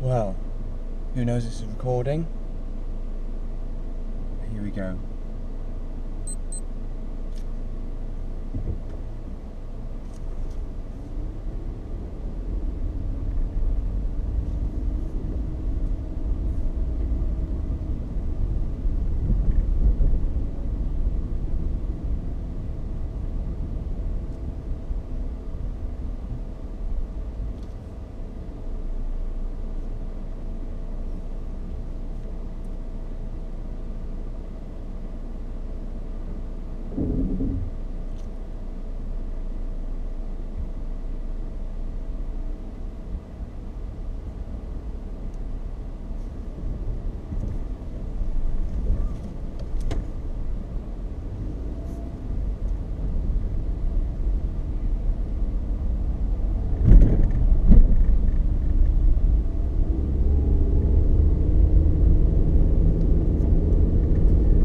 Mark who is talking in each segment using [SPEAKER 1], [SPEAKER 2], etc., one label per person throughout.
[SPEAKER 1] Well, who knows this is recording? Here we go.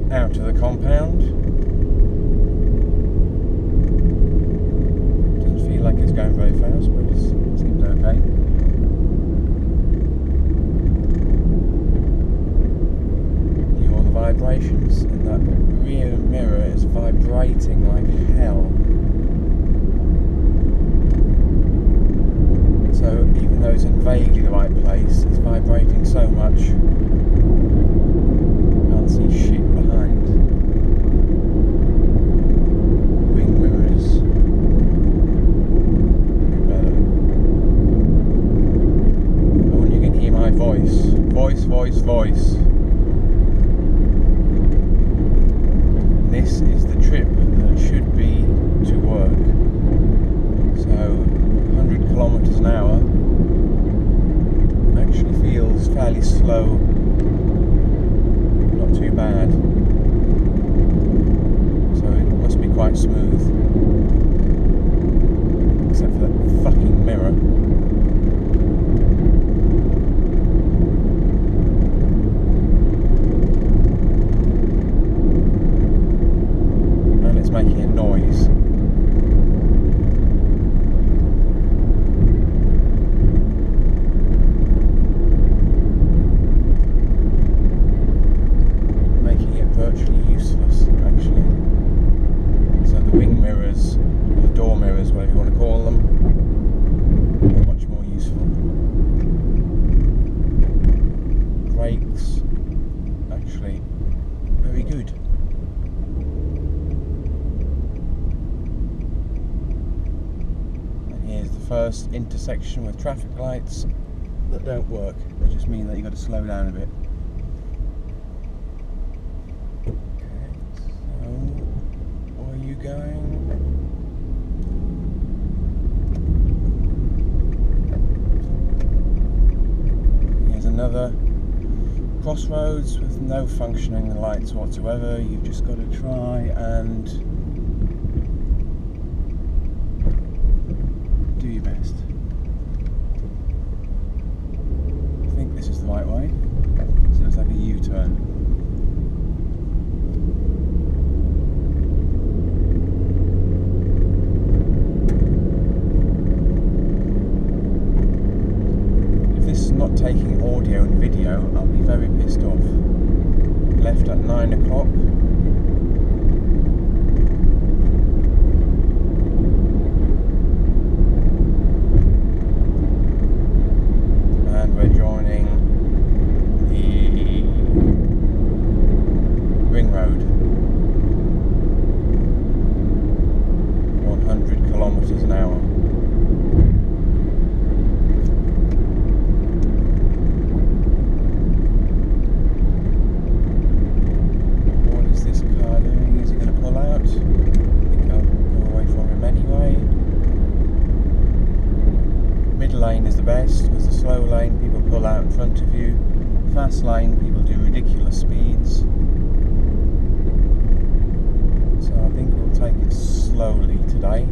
[SPEAKER 1] Out to the compound. Doesn't feel like it's going very fast, but it seems okay. You hear all the vibrations, and that rear mirror is vibrating like hell. So even though it's in vaguely the right place, it's vibrating so much. Can't see shit behind. Wing mirrors. Better. I wonder if you can hear my voice. Voice. This is the trip that should be to work. So 100 kilometers an hour actually feels fairly slow. Not too bad. So it must be quite smooth. Except for that fucking mirror. And it's making a noise. Virtually useless, actually. So the wing mirrors, or the door mirrors, whatever you want to call them, are much more useful. Brakes, actually, very good. And here's the first intersection with traffic lights that don't work. They just mean that you've got to slow down a bit. Going. Here's another crossroads with no functioning lights whatsoever. You've just got to try and do your best. I think this is the right way. So it's like a U-turn. Not taking audio and video, I'll be very pissed off. Left at 9 o'clock. And we're joining the ring road. 100 kilometers an hour. Lane is the best because the slow lane people pull out in front of you. Fast lane people do ridiculous speeds. So I think we'll take it slowly today.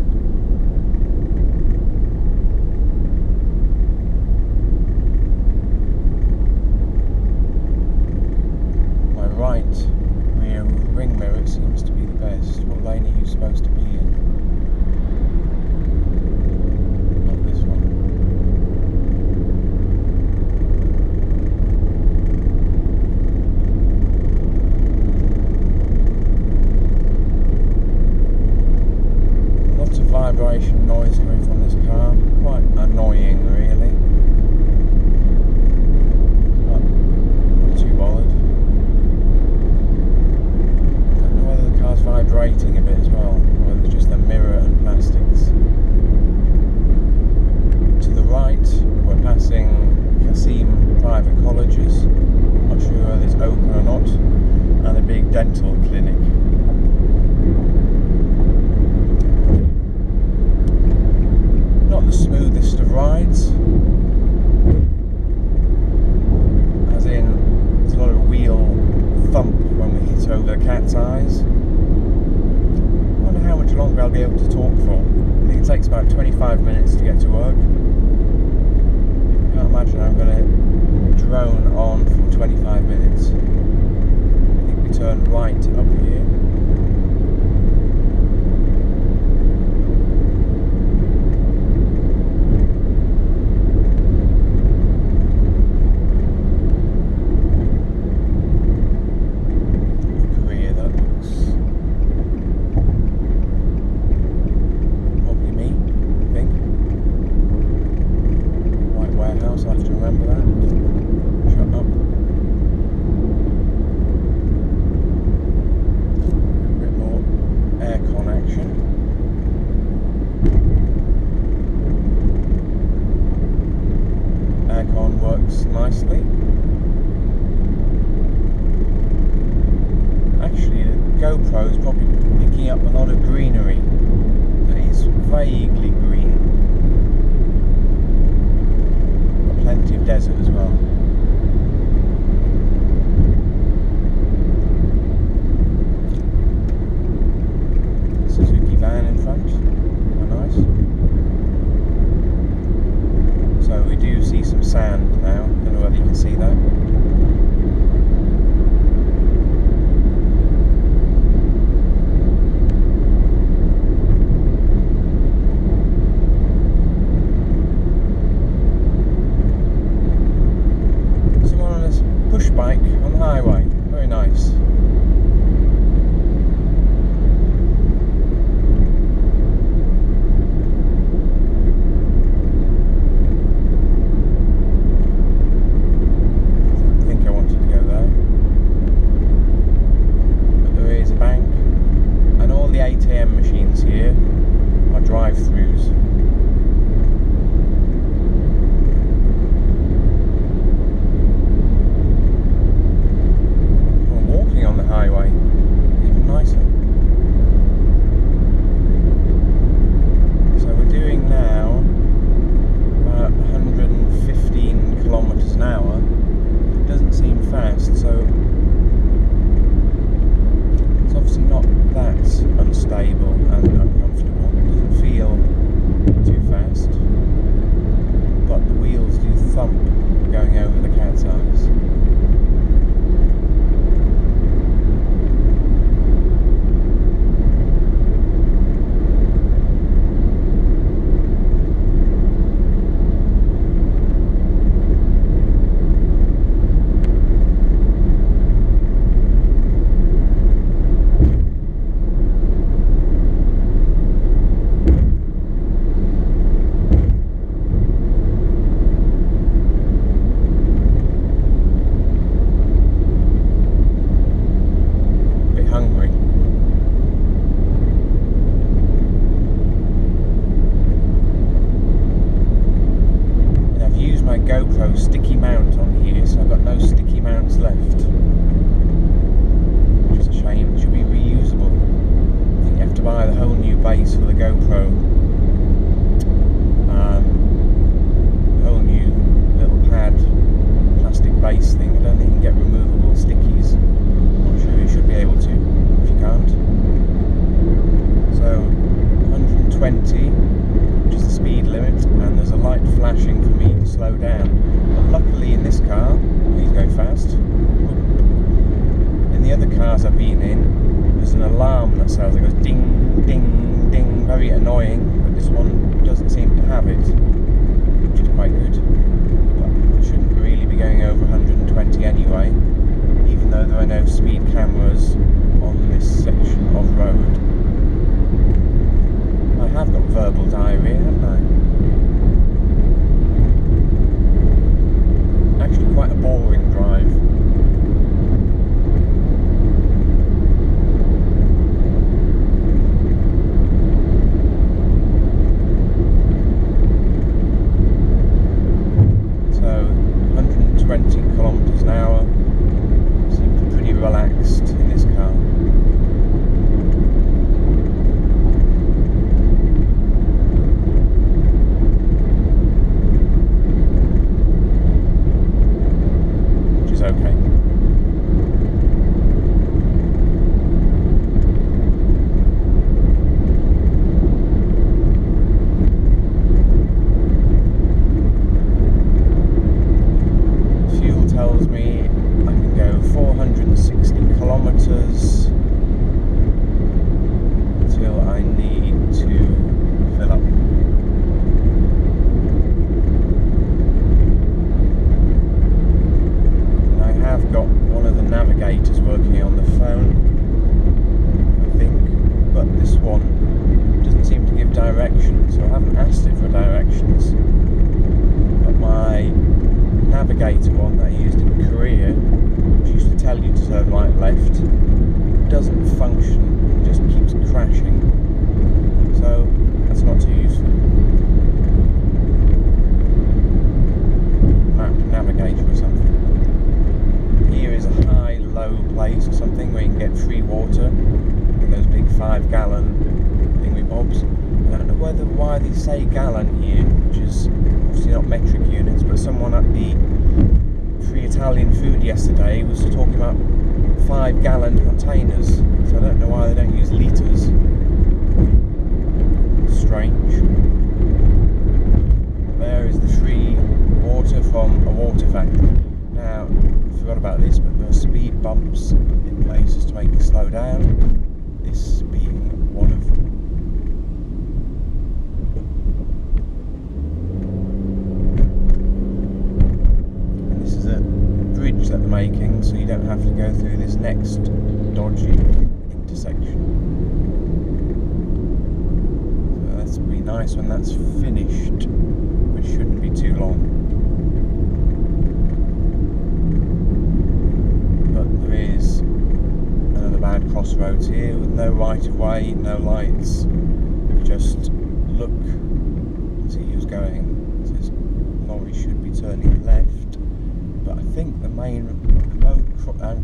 [SPEAKER 1] My right rear ring mirror seems to be the best. What lane are you supposed to be in? dental clinic. Not the smoothest of rides, as in there's a lot of wheel thump when we hit over the cat's eyes. I wonder how much longer I'll be able to talk for. I think it takes about 25 minutes to get to work. I can't imagine I'm going to drone on for 25 minutes. I think we turn right up here. Nicely. Actually, the GoPro is probably picking up a lot of greenery that is vaguely green, but plenty of desert as well. Suzuki van in front, how nice. So we do see some sand now. Don't know whether you can see that. Someone on a push bike on the highway. Very nice. Drive-throughs. Walking on the highway, even nicer. So we're doing now about 115 kilometers an hour. It doesn't seem fast, so it's obviously not that unstable and uncomfortable. Feel too fast, but the wheels do thump going over the cat's eyes. GoPro sticky mount on here, so I've got no sticky mounts left, which is a shame. It should be reusable. I think you have to buy the whole new base for the GoPro, whole new little pad plastic base thing. I don't think you can get removable stickies. I'm sure you should be able to if you can't. So 120, which is the speed limit, and there's a light flashing for me to slow down. But luckily in this car, please go fast. In the other cars I've been in, there's an alarm that sounds, it goes ding, ding, ding, very annoying, but this one doesn't seem to have it, which is quite good. But I shouldn't really be going over 120 anyway, even though there are no speed cameras on this section of road. I have got verbal diarrhea, haven't I? Actually quite a boring drive. So 120 kilometers an hour. Seems pretty relaxed in this car. tells me I can go 460 kilometres until I need to fill up. And I have got one of the navigators working on the phone, I think, but this one doesn't seem to give directions, so I haven't asked it for directions. But my navigator one that I used in Korea, which used to tell you to turn right, left, doesn't function, it just keeps crashing, so that's not too useful. Map navigator or something. Here is a high low place or something where you can get free water in those big 5-gallon thingy-bobs. I don't know why they say gallon here, which is obviously not metric units, but someone at the free Italian food yesterday was talking about 5-gallon containers, so I don't know why they don't use litres. Strange. There is the free water from a water factory. Now, I forgot about this, but there are speed bumps in places to make you slow down, this being one of them. That they're making, so you don't have to go through this next dodgy intersection. So that's be nice when that's finished, which shouldn't be too long. But there is another bad crossroads here with no right of way, no lights. Just look and see who's going. This lorry should be turning left. But I think the main road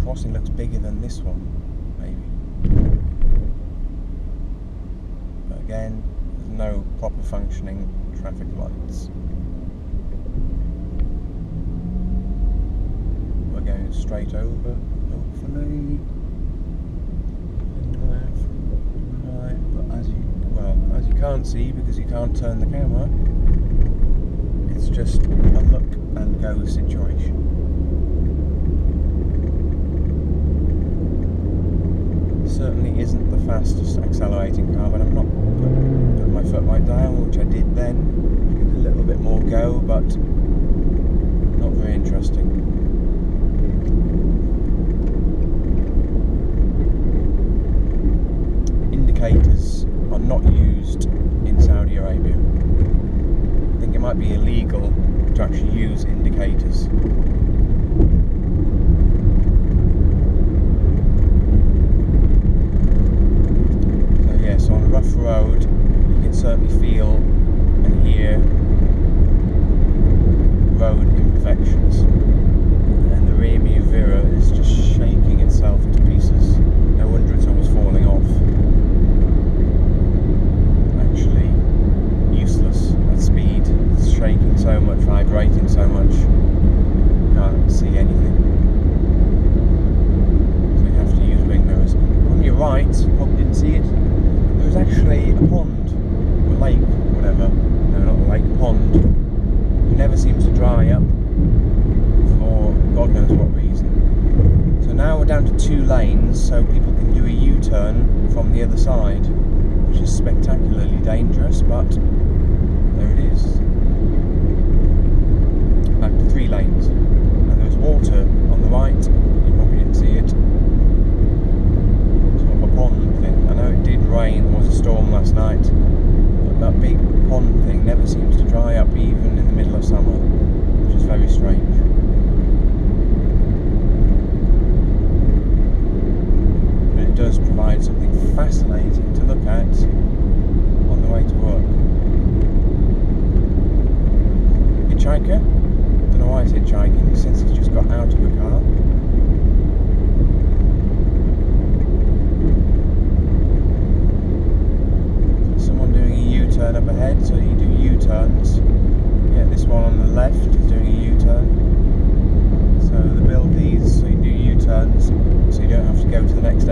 [SPEAKER 1] crossing looks bigger than this one, maybe. But again, there's no proper functioning traffic lights. We're going straight over, hopefully. Right, but as you can't see because you can't turn the camera, it's just a look and go situation. Certainly isn't the fastest accelerating car, but I'm not putting my foot right down, which I did then. Give it a little bit more go, but not very interesting. Indicators are not used in Saudi Arabia. I think it might be illegal to actually use indicators. So on a rough road, you can certainly feel and hear road imperfections, and the rear view mirror is just shaking itself to pieces. No wonder it's almost falling off. Actually useless at speed. It's shaking so much, vibrating so much, can't see anything. So you have to use wing mirrors. On your right, you probably didn't see it, there's actually a pond, or lake, whatever. No, not a lake, pond. It never seems to dry up for God knows what reason. So now we're down to 2 lanes, so people can do a U-turn from the other side, which is spectacularly dangerous, but there it is. Back to 3 lanes.